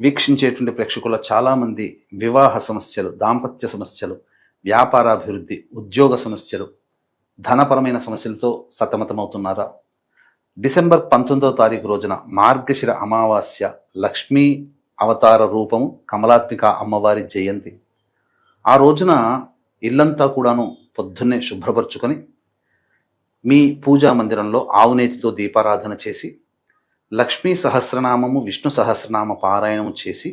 వీక్షించేటువంటి ప్రేక్షకుల చాలామంది వివాహ సమస్యలు, దాంపత్య సమస్యలు, వ్యాపారాభివృద్ధి, ఉద్యోగ సమస్యలు, ధనపరమైన సమస్యలతో సతమతమవుతున్నారా? డిసెంబర్ 19వ తారీఖు రోజున మార్గశిర అమావాస్య, లక్ష్మీ అవతార రూపము కమలాత్మిక అమ్మవారి జయంతి. ఆ రోజున ఇల్లంతా కూడాను పొద్దున్నే శుభ్రపరుచుకొని మీ పూజా మందిరంలో ఆవునేతితో దీపారాధన చేసి లక్ష్మీ సహస్రనామము, విష్ణు సహస్రనామ పారాయణము చేసి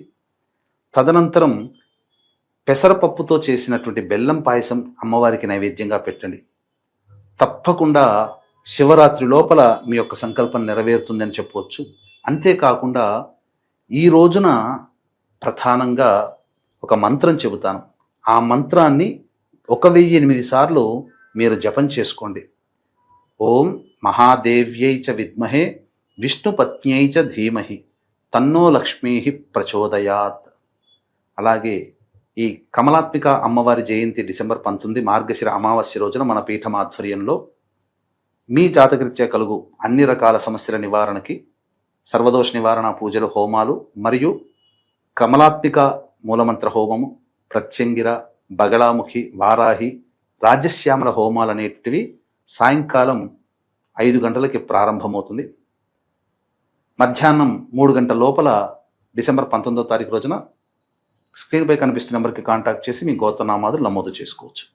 తదనంతరం పెసరపప్పుతో చేసినటువంటి బెల్లం పాయసం అమ్మవారికి నైవేద్యంగా పెట్టండి. తప్పకుండా శివరాత్రి లోపల మీ యొక్క సంకల్పం నెరవేరుతుందని చెప్పవచ్చు. అంతేకాకుండా ఈ రోజున ప్రధానంగా ఒక మంత్రం చెబుతాను. ఆ మంత్రాన్ని 1008 సార్లు మీరు జపం చేసుకోండి. ఓం మహాదేవ్యై చ విద్మహే విష్ణుపత్న్యై చ ధీమహి తన్నో లక్ష్మీ ప్రచోదయాత్. అలాగే ఈ కమలాత్మిక అమ్మవారి జయంతి డిసెంబర్ 19 మార్గశిర అమావాస్య రోజున మన పీఠం ఆధ్వర్యంలో మీ జాతకరీత్యా కలుగు అన్ని రకాల సమస్యల నివారణకి సర్వదోష నివారణ పూజలు, హోమాలు మరియు కమలాత్మిక మూలమంత్ర హోమము, ప్రత్యంగిర, బగళాముఖి, వారాహి, రాజశ్యామల హోమాలు అనేటివి సాయంకాలం 5 గంటలకి ప్రారంభమవుతుంది. మధ్యాహ్నం 3 గంటల లోపల డిసెంబర్ 19వ తారీఖు రోజున స్క్రీన్పై కనిపిస్తున్న నెంబర్కి కాంటాక్ట్ చేసి మీ గోత్రనామాదులు నమోదు చేసుకోవచ్చు.